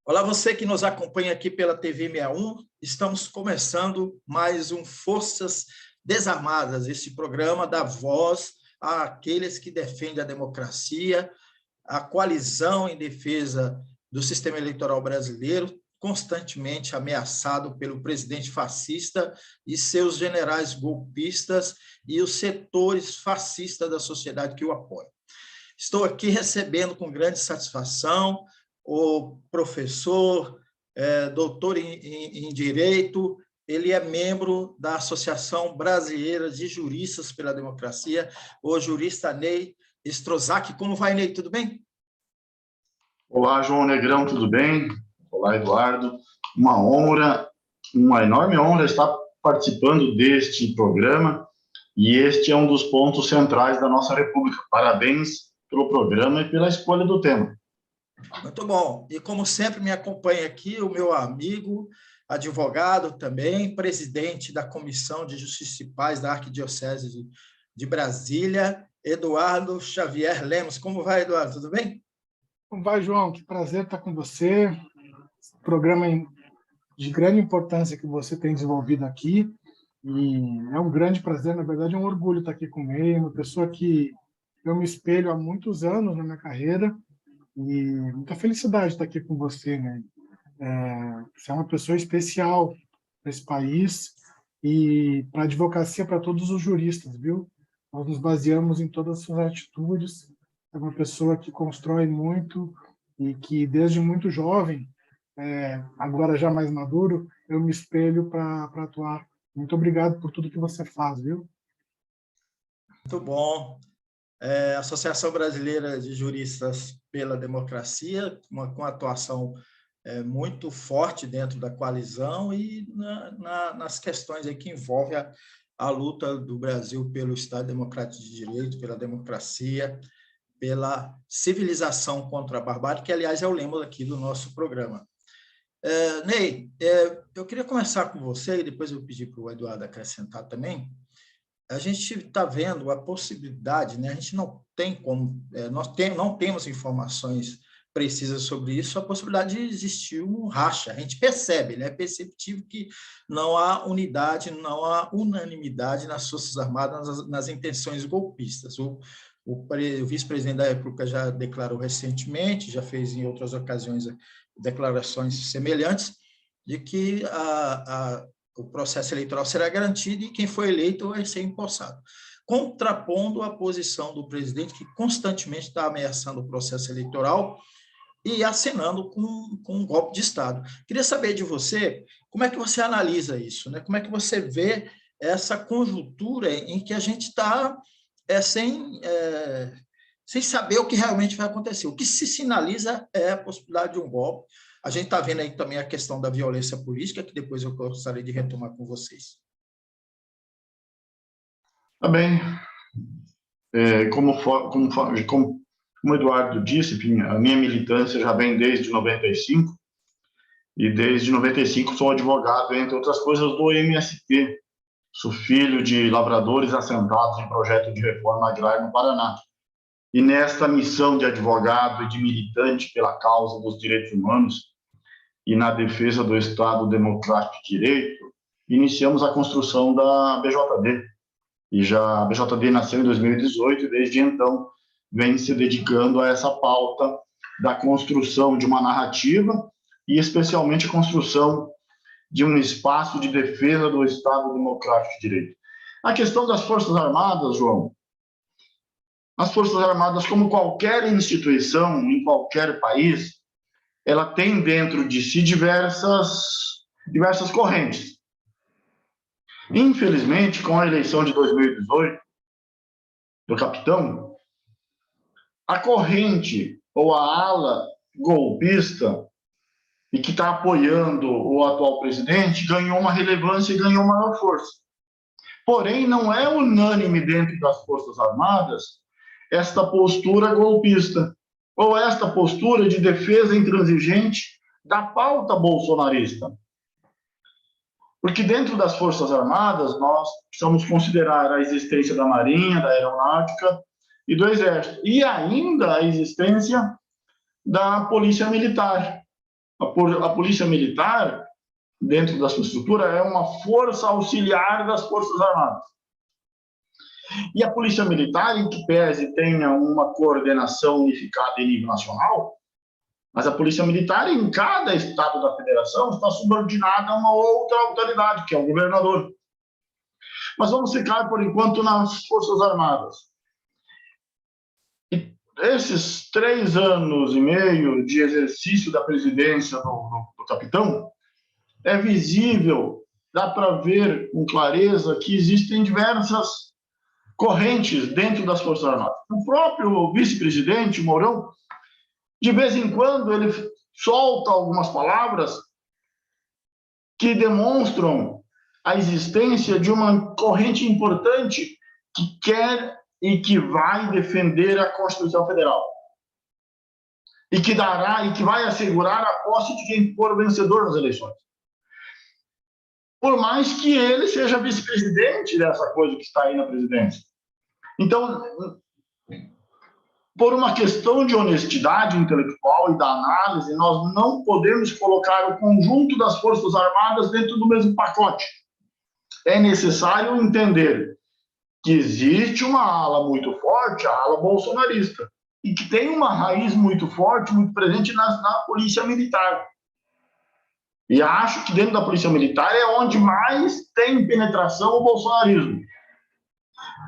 Olá, você que nos acompanha aqui pela TV 61, estamos começando mais um Forças Desarmadas, esse programa dá voz àqueles que defendem a democracia, a coalizão em defesa do sistema eleitoral brasileiro, constantemente ameaçado pelo presidente fascista e seus generais golpistas e os setores fascistas da sociedade que o apoiam. Estou aqui recebendo com grande satisfação o professor, doutor em Direito, ele é membro da Associação Brasileira de Juristas pela Democracia, o jurista Ney Strozak. Como vai, Ney? Tudo bem? Olá, João Negrão, tudo bem? Olá, Eduardo. Uma honra, uma enorme honra estar participando deste programa, e este é um dos pontos centrais da nossa República. Parabéns pelo programa e pela escolha do tema. Muito bom. E, como sempre, me acompanha aqui o meu amigo, advogado também, presidente da Comissão de Justiça e Paz da Arquidiocese de Brasília, Eduardo Xavier Lemos. Como vai, Eduardo? Tudo bem? Como vai, João? Que prazer estar com você. Programa de grande importância que você tem desenvolvido aqui. E é um grande prazer, na verdade, é um orgulho estar aqui com ele, uma pessoa que eu me espelho há muitos anos na minha carreira. E muita felicidade estar aqui com você, né? Você é uma pessoa especial para esse país e para a advocacia, para todos os juristas, viu? Nós nos baseamos em todas as suas atitudes. É uma pessoa que constrói muito e que, desde muito jovem, agora já mais maduro, eu me espelho para atuar. Muito obrigado por tudo que você faz, viu? Muito bom. A Associação Brasileira de Juristas pela Democracia, com atuação muito forte dentro da coalizão e nas questões aí que envolvem a luta do Brasil pelo Estado Democrático de Direito, pela democracia, pela civilização contra a barbárie, que, aliás, é o lema aqui do nosso programa. Ney, eu queria começar com você, e depois eu pedi para o Eduardo acrescentar também. A gente está vendo a possibilidade, né? A gente não tem como, não temos informações precisas sobre isso, a possibilidade de existir um racha. A gente percebe, né? É perceptível que não há unidade, não há unanimidade nas Forças Armadas, nas intenções golpistas. O vice-presidente da República já declarou recentemente, já fez em outras ocasiões declarações semelhantes, de que o processo eleitoral será garantido e quem for eleito vai ser empossado, contrapondo a posição do presidente, que constantemente está ameaçando o processo eleitoral e acenando com um golpe de Estado. Queria saber de você, como é que você analisa isso, né? Como é que você vê essa conjuntura em que a gente está sem saber o que realmente vai acontecer? O que se sinaliza é a possibilidade de um golpe. A gente está vendo aí também a questão da violência política, que depois eu gostaria de retomar com vocês. Tá bem. Como o Eduardo disse, enfim, a minha militância já vem desde 95, e desde 95 sou advogado, entre outras coisas, do MST. Sou filho de lavradores assentados em projeto de reforma agrária no Paraná. E nesta missão de advogado e de militante pela causa dos direitos humanos e na defesa do Estado Democrático de Direito, iniciamos a construção da BJD. A BJD nasceu em 2018 e, desde então, vem se dedicando a essa pauta da construção de uma narrativa e, especialmente, a construção de um espaço de defesa do Estado Democrático de Direito. A questão das Forças Armadas, João, as Forças Armadas, como qualquer instituição em qualquer país, ela tem dentro de si diversas correntes. Infelizmente, com a eleição de 2018 do capitão, a corrente ou a ala golpista e que está apoiando o atual presidente ganhou uma relevância e ganhou maior força. Porém, não é unânime dentro das Forças Armadas esta postura golpista ou esta postura de defesa intransigente da pauta bolsonarista. Porque dentro das Forças Armadas nós precisamos considerar a existência da Marinha, da Aeronáutica e do Exército, e ainda a existência da Polícia Militar. A polícia militar, dentro da sua estrutura, é uma força auxiliar das Forças Armadas. E a polícia militar, em que pese tenha uma coordenação unificada em nível nacional, mas a polícia militar, em cada estado da federação, está subordinada a uma outra autoridade, que é o governador. Mas vamos ficar, por enquanto, nas Forças Armadas. E esses 3 anos e meio de exercício da presidência do capitão, é visível, dá para ver com clareza que existem diversas correntes dentro das Forças Armadas. O próprio vice-presidente, Mourão, de vez em quando, ele solta algumas palavras que demonstram a existência de uma corrente importante que quer e que vai defender a Constituição Federal. E que dará e que vai assegurar a posse de quem for vencedor nas eleições. Por mais que ele seja vice-presidente dessa coisa que está aí na presidência. Então, por uma questão de honestidade intelectual e da análise, nós não podemos colocar o conjunto das Forças Armadas dentro do mesmo pacote. É necessário entender que existe uma ala muito forte, a ala bolsonarista, e que tem uma raiz muito forte, muito presente na polícia militar. E acho que dentro da polícia militar é onde mais tem penetração o bolsonarismo.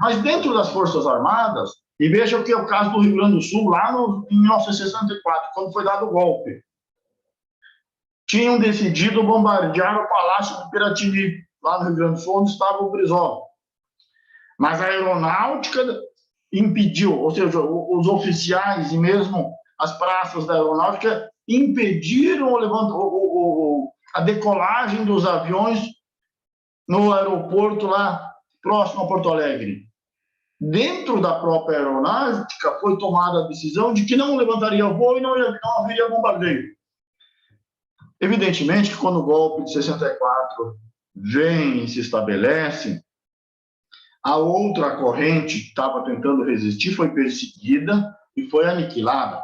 Mas dentro das Forças Armadas, e veja o que é o caso do Rio Grande do Sul, lá em 1964, quando foi dado o golpe. Tinham decidido bombardear o Palácio do Piratini, lá no Rio Grande do Sul, onde estava o Brizola. Mas a aeronáutica impediu, ou seja, os oficiais e mesmo as praças da aeronáutica impediram a decolagem dos aviões no aeroporto lá próximo a Porto Alegre. Dentro da própria aeronáutica foi tomada a decisão de que não levantaria voo e não haveria bombardeio. Evidentemente que quando o golpe de 64 vem e se estabelece, a outra corrente que estava tentando resistir foi perseguida e foi aniquilada.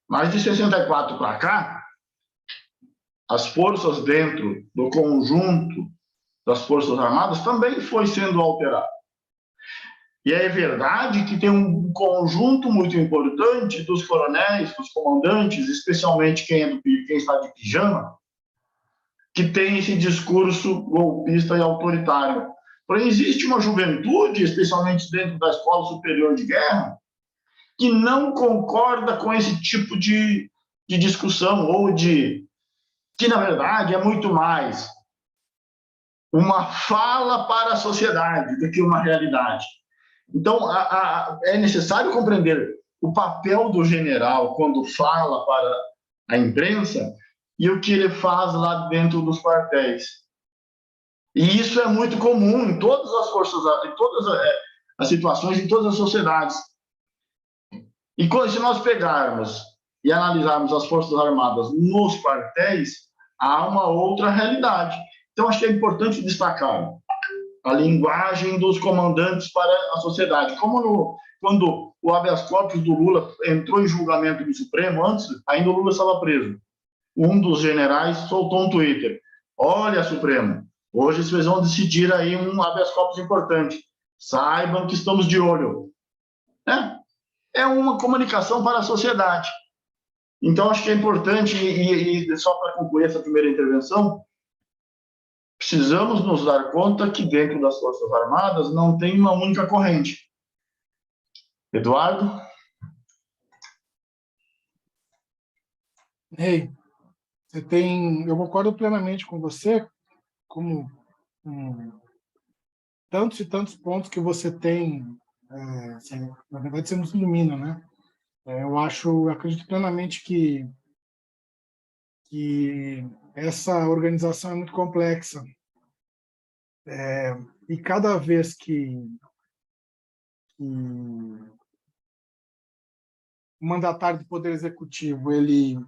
Mas de 64 para cá, as forças dentro do conjunto das Forças Armadas também foi sendo alterada. E é verdade que tem um conjunto muito importante dos coronéis, dos comandantes, especialmente quem está de pijama, que tem esse discurso golpista e autoritário. Porém, existe uma juventude, especialmente dentro da Escola Superior de Guerra, que não concorda com esse tipo de discussão, que, na verdade, é muito mais uma fala para a sociedade do que uma realidade. Então, é necessário compreender o papel do general quando fala para a imprensa e o que ele faz lá dentro dos quartéis. E isso é muito comum em todas as forças, em todas as situações, em todas as sociedades. E se nós pegarmos e analisarmos as Forças Armadas nos quartéis, há uma outra realidade. Então, acho que é importante destacar a linguagem dos comandantes para a sociedade. Como quando o habeas corpus do Lula entrou em julgamento no Supremo, antes, ainda o Lula estava preso. Um dos generais soltou um Twitter. Olha, Supremo, hoje vocês vão decidir aí um habeas corpus importante. Saibam que estamos de olho. É uma comunicação para a sociedade. Então, acho que é importante, e só para concluir essa primeira intervenção, precisamos nos dar conta que dentro das Forças Armadas não tem uma única corrente. Eduardo? Ei, eu concordo plenamente com você, como tantos e tantos pontos que você tem, na verdade você nos ilumina, né? Eu acredito plenamente que essa organização é muito complexa. E cada vez que o mandatário do Poder Executivo ele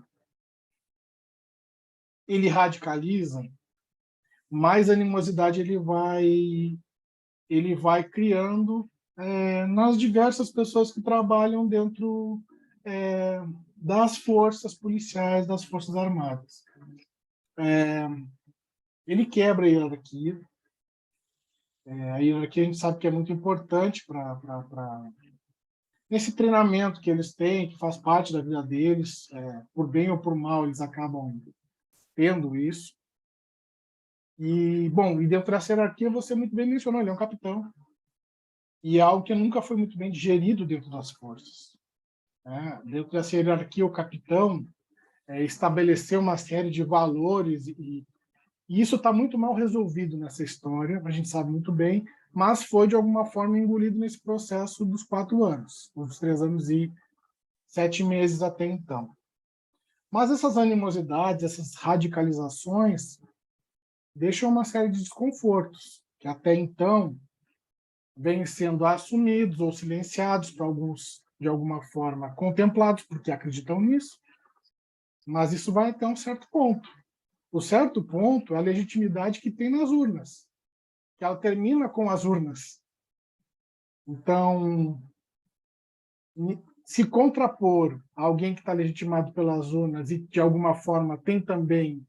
radicaliza, mais animosidade ele vai criando nas diversas pessoas que trabalham dentro das forças policiais, das forças armadas. Ele quebra a hierarquia. A hierarquia a gente sabe que é muito importante para nesse treinamento que eles têm, que faz parte da vida deles, por bem ou por mal, eles acabam tendo isso. E, bom, e dentro dessa hierarquia, você muito bem mencionou, ele é um capitão. E é algo que nunca foi muito bem digerido dentro das forças. Dentro dessa hierarquia, o capitão estabeleceu uma série de valores e isso está muito mal resolvido nessa história, a gente sabe muito bem, mas foi, de alguma forma, engolido nesse processo dos 4 anos, dos 3 anos e 7 meses até então. Mas essas animosidades, essas radicalizações, deixam uma série de desconfortos, que até então vêm sendo assumidos ou silenciados para alguns, de alguma forma, contemplados, porque acreditam nisso, mas isso vai até um certo ponto. O certo ponto é a legitimidade que tem nas urnas, que ela termina com as urnas. Então, se contrapor a alguém que está legitimado pelas urnas e, de alguma forma, tem também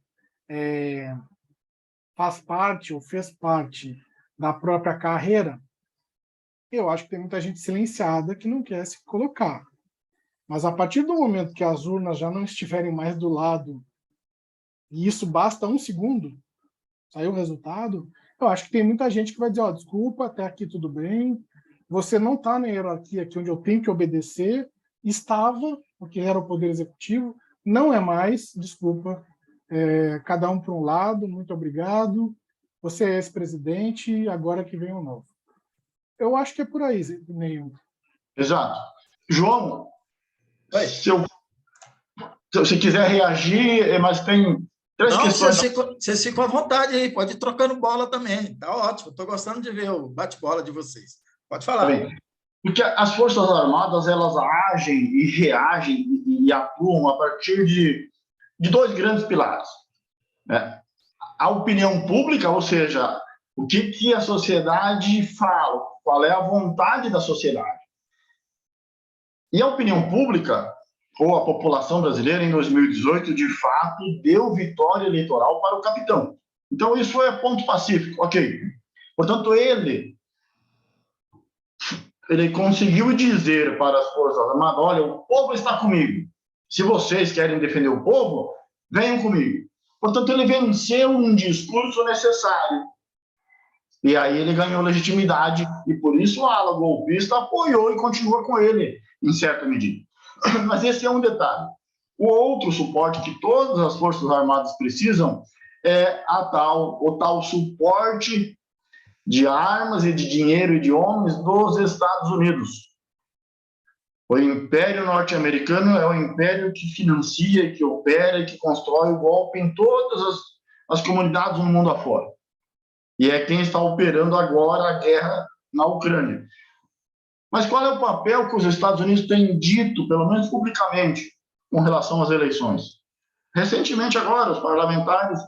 faz parte ou fez parte da própria carreira, eu acho que tem muita gente silenciada que não quer se colocar. Mas a partir do momento que as urnas já não estiverem mais do lado, e isso basta 1 segundo, saiu o resultado, eu acho que tem muita gente que vai dizer, desculpa, até aqui tudo bem, você não está na hierarquia aqui onde eu tenho que obedecer, estava, porque era o Poder Executivo, não é mais, desculpa, cada um para um lado, muito obrigado, você é ex-presidente, agora que vem o novo. Eu acho que é por aí, Neil. Exato. João, se você quiser reagir, mas tem 3 questões... Vocês ficam à vontade aí, pode ir trocando bola também, tá ótimo, estou gostando de ver o bate-bola de vocês. Pode falar. Porque as Forças Armadas, elas agem e reagem e atuam a partir de 2 grandes pilares. A opinião pública, ou seja, o que a sociedade fala, qual é a vontade da sociedade. E a opinião pública, ou a população brasileira, em 2018, de fato, deu vitória eleitoral para o capitão. Então, isso é ponto pacífico, ok. Portanto, ele conseguiu dizer para as Forças Armadas, olha, o povo está comigo. Se vocês querem defender o povo, venham comigo. Portanto, ele venceu um discurso necessário. E aí ele ganhou legitimidade, e por isso a ala golpista apoiou e continua com ele, em certa medida. Mas esse é um detalhe. O outro suporte que todas as Forças Armadas precisam é o tal suporte de armas e de dinheiro e de homens dos Estados Unidos. O Império Norte-Americano é o império que financia, que opera e que constrói o golpe em todas as comunidades no mundo afora. E é quem está operando agora a guerra na Ucrânia. Mas qual é o papel que os Estados Unidos têm dito, pelo menos publicamente, com relação às eleições? Recentemente agora, os parlamentares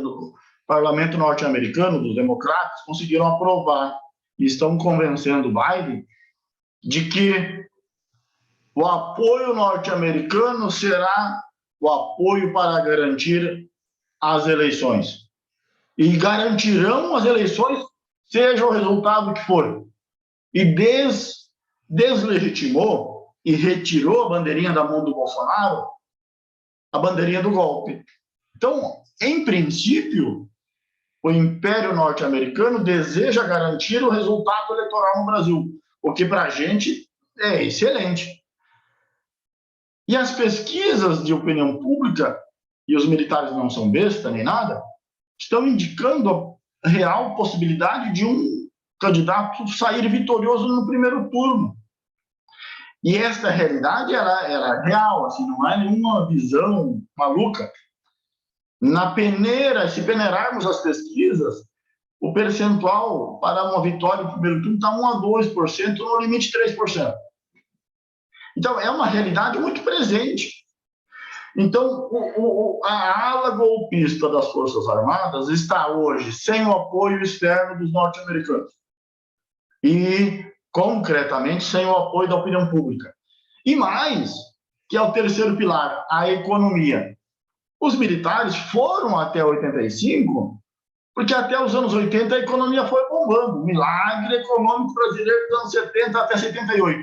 do parlamento norte-americano, dos democratas, conseguiram aprovar e estão convencendo Biden de que o apoio norte-americano será o apoio para garantir as eleições. E garantirão as eleições, seja o resultado que for. E deslegitimou e retirou a bandeirinha da mão do Bolsonaro, a bandeirinha do golpe. Então, em princípio, o Império Norte-Americano deseja garantir o resultado eleitoral no Brasil, o que para a gente é excelente. E as pesquisas de opinião pública, e os militares não são besta nem nada, estão indicando a real possibilidade de um candidato sair vitorioso no primeiro turno. E essa realidade era real, assim, não é nenhuma visão maluca. Na peneira, se peneirarmos as pesquisas, o percentual para uma vitória no primeiro turno está 1 a 2%, no limite 3%. Então, é uma realidade muito presente. Então, a ala golpista das Forças Armadas está hoje sem o apoio externo dos norte-americanos. E, concretamente, sem o apoio da opinião pública. E mais, que é o terceiro pilar, a economia. Os militares foram até 85, porque até os anos 80 a economia foi bombando. Milagre econômico brasileiro dos anos 70 até 78.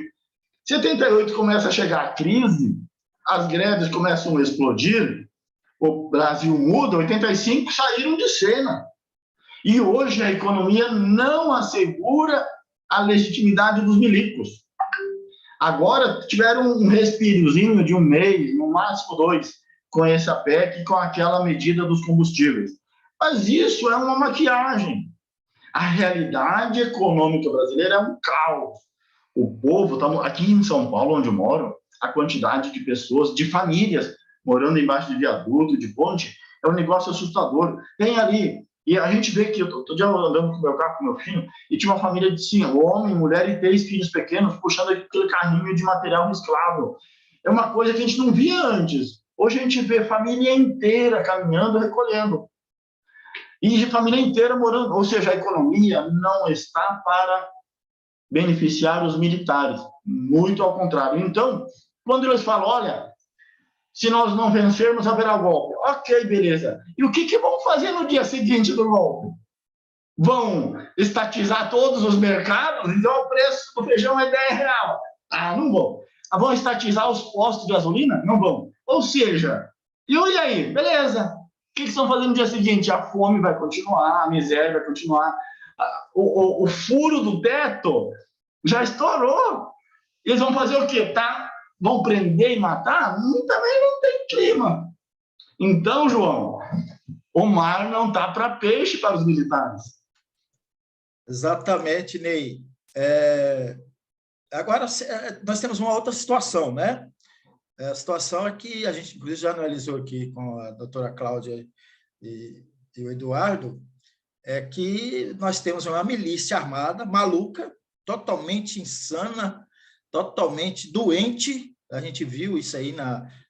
78 começa a chegar a crise, as greves começam a explodir, o Brasil muda, 85 saíram de cena. E hoje a economia não assegura a legitimidade dos milicos. Agora tiveram um respirozinho de um mês, no máximo 2, com essa PEC e com aquela medida dos combustíveis. Mas isso é uma maquiagem. A realidade econômica brasileira é um caos. O povo, aqui em São Paulo, onde eu moro, a quantidade de pessoas, de famílias, morando embaixo de viaduto, de ponte, é um negócio assustador. Tem ali, e a gente vê que eu estou andando com o meu carro, com o meu filho, e tinha uma família de 5, homem, mulher e 3 filhos pequenos, puxando aquele carrinho de material reciclável. É uma coisa que a gente não via antes. Hoje a gente vê família inteira caminhando, recolhendo. E família inteira morando, ou seja, a economia não está para beneficiar os militares, muito ao contrário. Então, quando eles falam, olha, se nós não vencermos, haverá golpe. Ok, beleza. E o que vão fazer no dia seguinte do golpe? Vão estatizar todos os mercados? Então o preço do feijão é R$10. Ah, não vão. Vão estatizar os postos de gasolina? Não vão. Ou seja, e aí? Beleza. O que estão fazendo no dia seguinte? A fome vai continuar, a miséria vai continuar. O furo do teto já estourou. Eles vão fazer o quê? Vão prender e matar? Também não tem clima. Então, João, o mar não está para peixe para os militares. Exatamente, Ney. Agora, nós temos uma outra situação, né? A situação é que a gente, inclusive, já analisou aqui com a doutora Cláudia e o Eduardo, é que nós temos uma milícia armada, maluca, totalmente insana, totalmente doente. A gente viu isso aí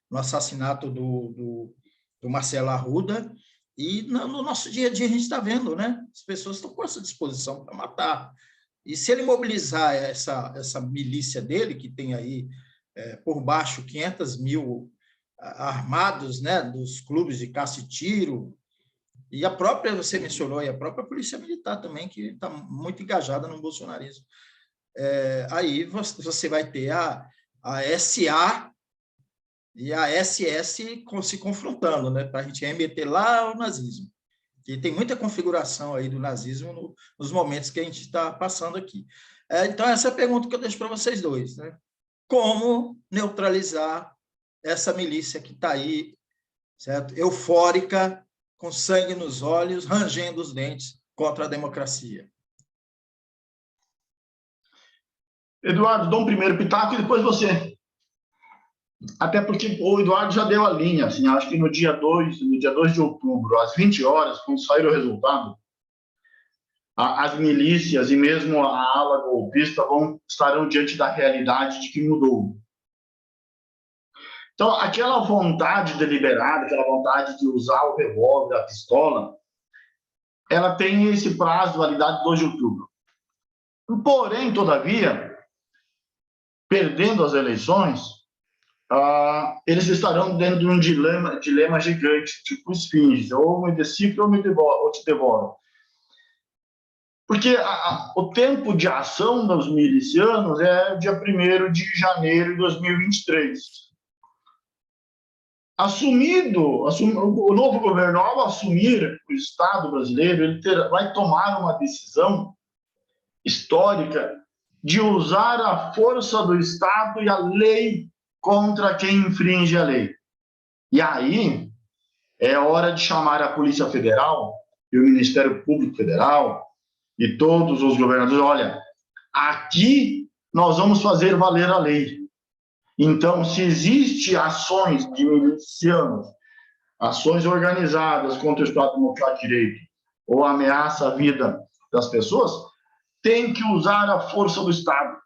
no assassinato do Marcelo Arruda, e no nosso dia a dia a gente está vendo, né? As pessoas estão com essa disposição para matar. E se ele mobilizar essa milícia dele, que tem aí por baixo 500 mil armados, né, dos clubes de caça e tiro, e a própria, você mencionou, e a própria Polícia Militar também, que está muito engajada no bolsonarismo. Aí você vai ter a SA e a SS se confrontando, né, para a gente remeter lá ao nazismo. E tem muita configuração aí do nazismo nos momentos que a gente está passando aqui. Então, essa é a pergunta que eu deixo para vocês dois, né? Como neutralizar essa milícia que está aí, certo? Eufórica, com sangue nos olhos, rangendo os dentes contra a democracia. Eduardo, dou um primeiro pitaco e depois você. Até porque o Eduardo já deu a linha, assim, acho que no dia 2 de outubro, às 20 horas, quando sair o resultado, as milícias e mesmo a ala golpista estarão diante da realidade de que mudou. Então, aquela vontade deliberada, aquela vontade de usar o revólver, a pistola, ela tem esse prazo de validade de 2 de outubro. Porém, todavia, perdendo as eleições, eles estarão dentro de um dilema gigante, tipo esfinge, ou me decifra ou te devoro. Porque o tempo de ação dos milicianos é dia 1º de janeiro de 2023. O novo governo, ao assumir o Estado brasileiro, ele vai tomar uma decisão histórica de usar a força do Estado e a lei contra quem infringe a lei. E aí é hora de chamar a Polícia Federal e o Ministério Público Federal e todos os governadores, olha, aqui nós vamos fazer valer a lei. Então, se existe ações de milicianos, ações organizadas contra o Estado Democrático de Direito ou ameaça à vida das pessoas, tem que usar a força do Estado,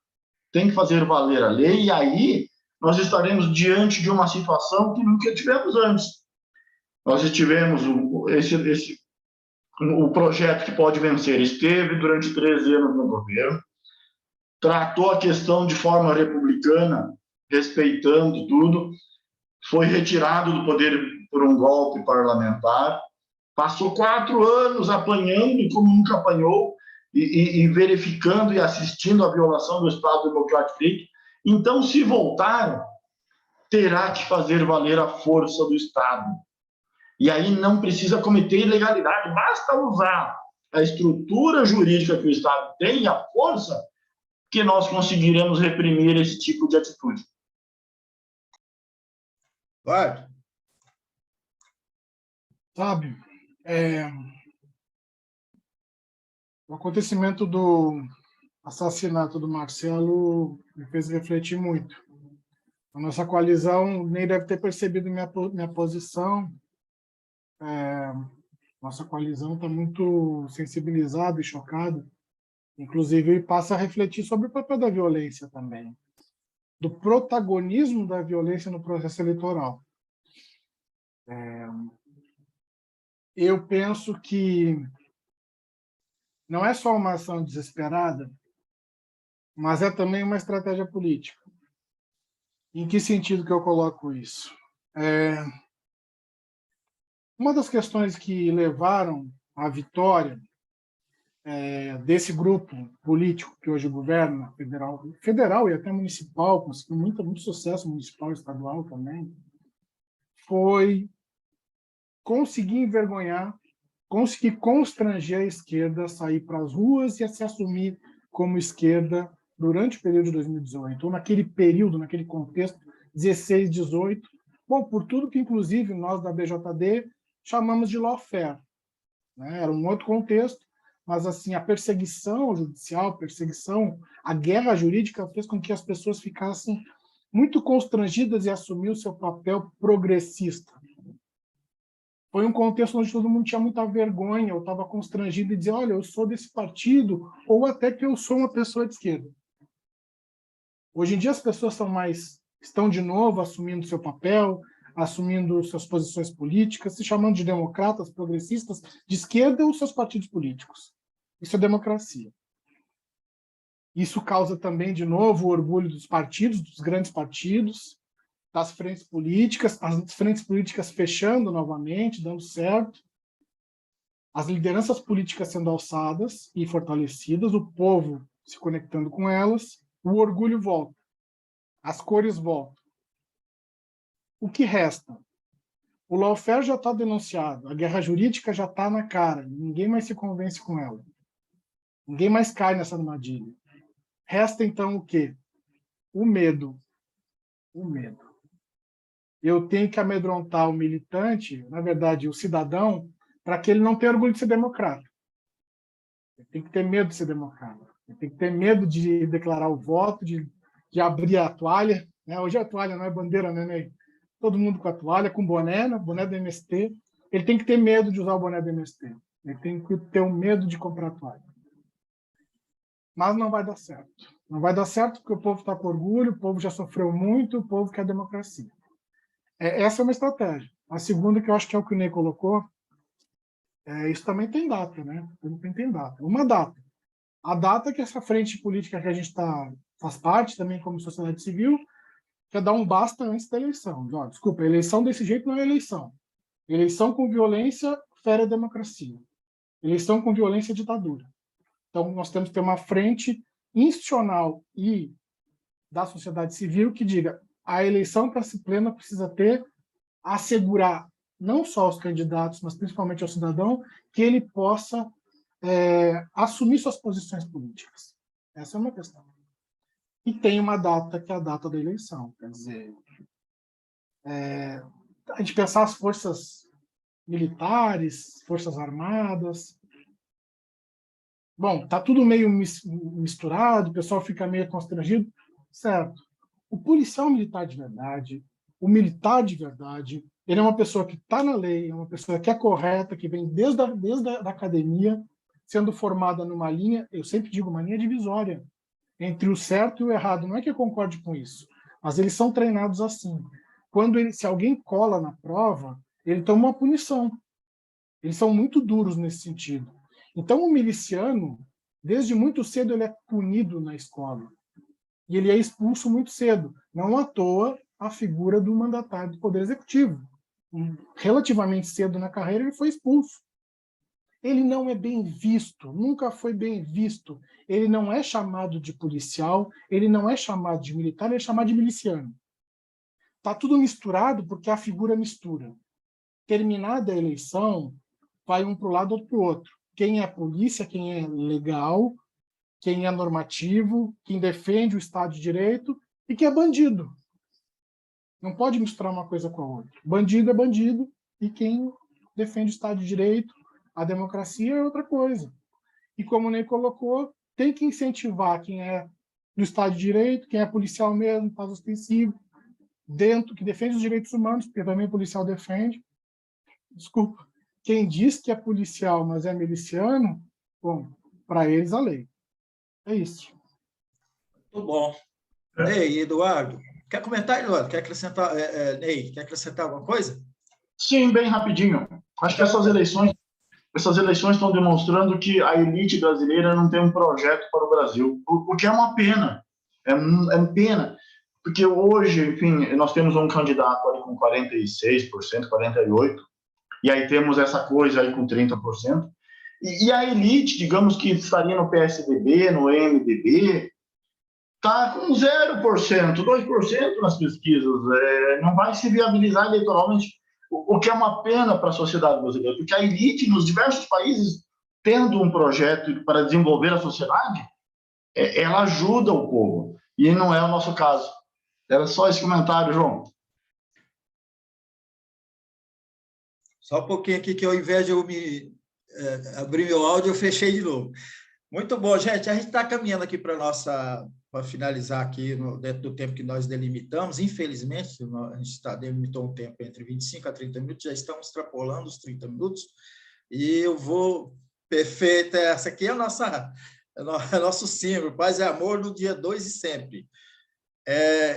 tem que fazer valer a lei, e aí nós estaremos diante de uma situação que nunca tivemos antes. Nós tivemos o projeto que pode vencer, esteve durante 13 anos no governo, tratou a questão de forma republicana, respeitando tudo, foi retirado do poder por um golpe parlamentar, passou 4 anos apanhando como nunca apanhou, e verificando e assistindo à violação do Estado Democrático de Direito. Então, se voltar, terá que fazer valer a força do Estado. E aí não precisa cometer ilegalidade, basta usar a estrutura jurídica que o Estado tem, a força, que nós conseguiremos reprimir esse tipo de atitude. Vai. Sabe, o acontecimento do assassinato do Marcelo me fez refletir muito. A nossa coalizão nem deve ter percebido minha posição. Nossa coalizão está muito sensibilizada e chocada. Inclusive, passa a refletir sobre o papel da violência também, do protagonismo da violência no processo eleitoral. Eu penso que não é só uma ação desesperada, mas é também uma estratégia política. Em que sentido que eu coloco isso? Uma das questões que levaram à vitória desse grupo político que hoje governa, federal e até municipal, conseguiu muito sucesso municipal e estadual também, foi conseguir envergonhar, conseguir constranger a esquerda a sair para as ruas e a se assumir como esquerda durante o período de 2018, ou naquele período, naquele contexto, 16, 18, bom, por tudo que, inclusive, nós da BJD chamamos de lawfare. Né? Era um outro contexto, mas assim, a perseguição judicial, a guerra jurídica fez com que as pessoas ficassem muito constrangidas e assumiam o seu papel progressista. Foi um contexto onde todo mundo tinha muita vergonha, ou estava constrangido e dizia, olha, eu sou desse partido, ou até que eu sou uma pessoa de esquerda. Hoje em dia as pessoas estão de novo assumindo seu papel, assumindo suas posições políticas, se chamando de democratas, progressistas, de esquerda ou seus partidos políticos. Isso é democracia. Isso causa também, de novo, o orgulho dos partidos, dos grandes partidos, das frentes políticas, as frentes políticas fechando novamente, dando certo, as lideranças políticas sendo alçadas e fortalecidas, o povo se conectando com elas, o orgulho volta, as cores voltam. O que resta? O lawfare já está denunciado, a guerra jurídica já está na cara, ninguém mais se convence com ela. Ninguém mais cai nessa armadilha. Resta, então, o quê? O medo. O medo. Eu tenho que amedrontar o militante, na verdade, o cidadão, para que ele não tenha orgulho de ser democrata. Ele tem que ter medo de ser democrata. Ele tem que ter medo de declarar o voto, de abrir a toalha. Né? Hoje a toalha não é bandeira, né, Ney? Todo mundo com a toalha, com boné, né? Boné do MST. Ele tem que ter medo de usar o boné do MST. Ele tem que ter o medo de comprar a toalha. Mas não vai dar certo. Não vai dar certo porque o povo está com orgulho, o povo já sofreu muito, o povo quer democracia. Essa é uma estratégia. A segunda, que eu acho que é o que o Ney colocou, isso também tem data, né? Tem data. Uma data. A data que essa frente política que a gente faz parte também como sociedade civil quer dar um basta antes da eleição. Desculpa, a eleição desse jeito não é eleição. Eleição com violência fere a democracia. Eleição com violência é ditadura. Então, nós temos que ter uma frente institucional e da sociedade civil que diga a eleição para ser plena precisa assegurar não só aos candidatos, mas principalmente ao cidadão, que ele possa assumir suas posições políticas. Essa é uma questão. E tem uma data, que é a data da eleição. Quer dizer, a gente pensar as forças militares, forças armadas. Bom, está tudo meio misturado, o pessoal fica meio constrangido. Certo. O policial militar de verdade, o militar de verdade, ele é uma pessoa que está na lei, é uma pessoa que é correta, que vem desde a academia, sendo formada numa linha, eu sempre digo, uma linha divisória, entre o certo e o errado. Não é que eu concorde com isso, mas eles são treinados assim. Se alguém cola na prova, ele toma uma punição. Eles são muito duros nesse sentido. Então, o miliciano, desde muito cedo, ele é punido na escola. E ele é expulso muito cedo. Não à toa a figura do mandatário do Poder Executivo. Relativamente cedo na carreira, ele foi expulso. Ele não é bem visto, nunca foi bem visto. Ele não é chamado de policial, ele não é chamado de militar, ele é chamado de miliciano. Está tudo misturado porque a figura mistura. Terminada a eleição, vai um para o lado, outro para o outro. Quem é polícia, quem é legal, quem é normativo, quem defende o Estado de Direito e quem é bandido. Não pode misturar uma coisa com a outra. Bandido é bandido e quem defende o Estado de Direito, a democracia é outra coisa. E como o Ney colocou, tem que incentivar quem é do Estado de Direito, quem é policial mesmo, faz ostensivo, dentro, que defende os direitos humanos, porque também o policial defende. Desculpa, quem diz que é policial, mas é miliciano, bom, para eles a lei. É isso. Muito bom. Ney, Eduardo, quer comentar, Eduardo? Quer acrescentar, Ney, quer acrescentar alguma coisa? Sim, bem rapidinho. Acho que essas eleições estão demonstrando que a elite brasileira não tem um projeto para o Brasil, o que é uma pena. É pena, porque hoje, enfim, nós temos um candidato ali com 46%, 48%, e aí temos essa coisa aí com 30%, e a elite, digamos que estaria no PSDB, no MDB, está com 0%, 2% nas pesquisas, não vai se viabilizar eleitoralmente, o que é uma pena para a sociedade brasileira, porque a elite nos diversos países, tendo um projeto para desenvolver a sociedade, ela ajuda o povo, e não é o nosso caso. Era só esse comentário, João. Só um pouquinho aqui, que ao invés de eu abrir meu áudio, eu fechei de novo. Muito bom, gente. A gente está caminhando aqui para finalizar aqui dentro do tempo que nós delimitamos. Infelizmente, a gente delimitou um tempo entre 25 a 30 minutos, já estamos extrapolando os 30 minutos. E eu vou... Perfeito, essa aqui é nosso símbolo, paz e amor no dia 2 e sempre.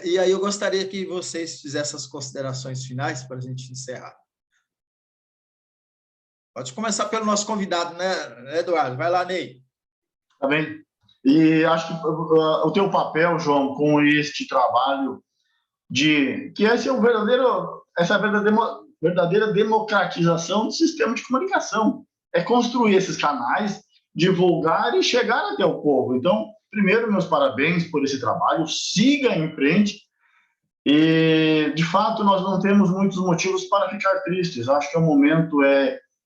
E aí eu gostaria que vocês fizessem as considerações finais para a gente encerrar. Pode começar pelo nosso convidado, né, Eduardo? Vai lá, Ney. Tá bem? E acho que o teu papel, João, com este trabalho que esse é essa verdadeira democratização do sistema de comunicação. É construir esses canais, divulgar e chegar até o povo. Então, primeiro, meus parabéns por esse trabalho, siga em frente. E, de fato, nós não temos muitos motivos para ficar tristes. Acho que é um momento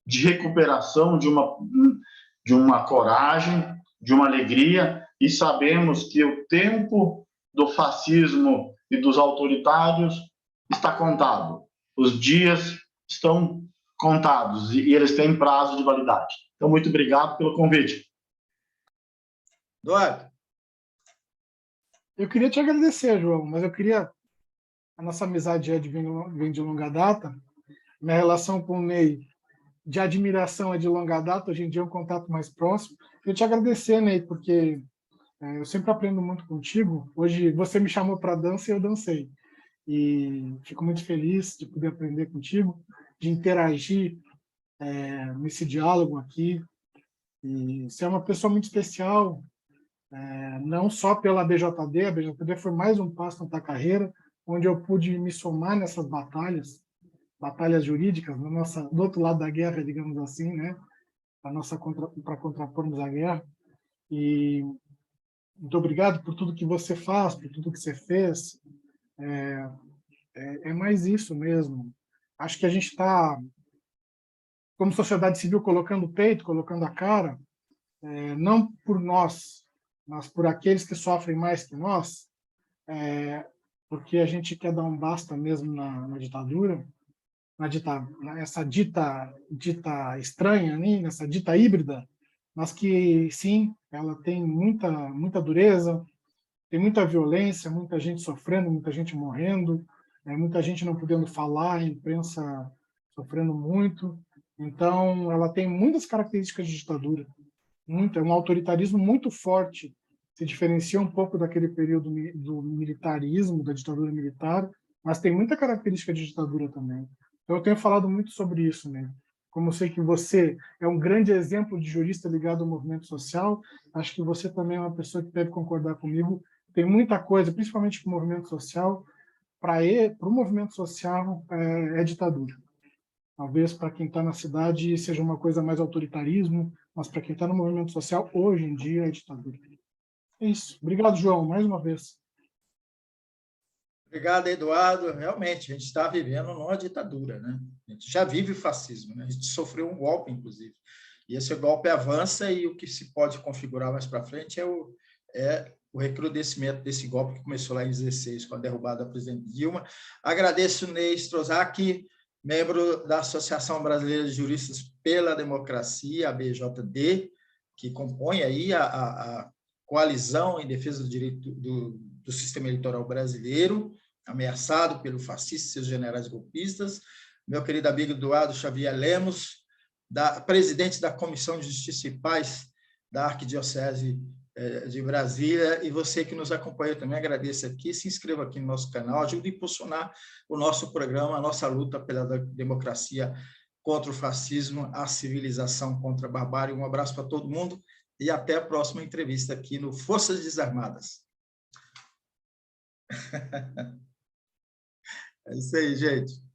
de recuperação, de uma coragem, de uma alegria, e sabemos que o tempo do fascismo e dos autoritários está contado. Os dias estão contados e eles têm prazo de validade. Então, muito obrigado pelo convite. Eduardo. Eu queria te agradecer, João, mas a nossa amizade vem de longa data, minha relação com o Ney de admiração é de longa data, hoje em dia é um contato mais próximo. Eu queria te agradecer, Ney, porque eu sempre aprendo muito contigo. Hoje você me chamou para dança e eu dancei. E fico muito feliz de poder aprender contigo, de interagir nesse diálogo aqui. E você é uma pessoa muito especial, não só pela BJD, a BJD foi mais um passo na tua carreira, onde eu pude me somar nessas batalhas jurídicas, do outro lado da guerra, digamos assim, né? Para contrapormos a guerra. E muito obrigado por tudo que você faz, por tudo que você fez. É mais isso mesmo. Acho que a gente está, como sociedade civil, colocando o peito, colocando a cara, não por nós, mas por aqueles que sofrem mais que nós, porque a gente quer dar um basta mesmo na ditadura, essa dita estranha, né? Essa dita híbrida, mas que, sim, ela tem muita dureza, tem muita violência, muita gente sofrendo, muita gente morrendo, muita gente não podendo falar, a imprensa sofrendo muito. Então, ela tem muitas características de ditadura, é um autoritarismo muito forte, se diferencia um pouco daquele período do militarismo, da ditadura militar, mas tem muita característica de ditadura também. Então, eu tenho falado muito sobre isso, né? Como eu sei que você é um grande exemplo de jurista ligado ao movimento social, acho que você também é uma pessoa que deve concordar comigo, tem muita coisa, principalmente para o movimento social, para o movimento social é ditadura. Talvez para quem está na cidade seja uma coisa mais autoritarismo, mas para quem está no movimento social, hoje em dia, é ditadura. É isso. Obrigado, João, mais uma vez. Obrigado, Eduardo. Realmente, a gente está vivendo numa ditadura, né? A gente já vive o fascismo, né? A gente sofreu um golpe, inclusive. E esse golpe avança e o que se pode configurar mais para frente é o recrudescimento desse golpe que começou lá em 2016, com a derrubada da presidente Dilma. Agradeço o Ney Strozak, membro da Associação Brasileira de Juristas pela Democracia, a BJD, que compõe aí a coalizão em defesa do direito do sistema eleitoral brasileiro, ameaçado pelo fascista e seus generais golpistas. Meu querido amigo Eduardo Xavier Lemos, presidente da Comissão de Justiça e Paz da Arquidiocese de Brasília, e você que nos acompanha também, agradeço aqui, se inscreva aqui no nosso canal, ajude a impulsionar o nosso programa, a nossa luta pela democracia contra o fascismo, a civilização contra a barbárie. Um abraço para todo mundo e até a próxima entrevista aqui no Forças Desarmadas. É isso aí, gente.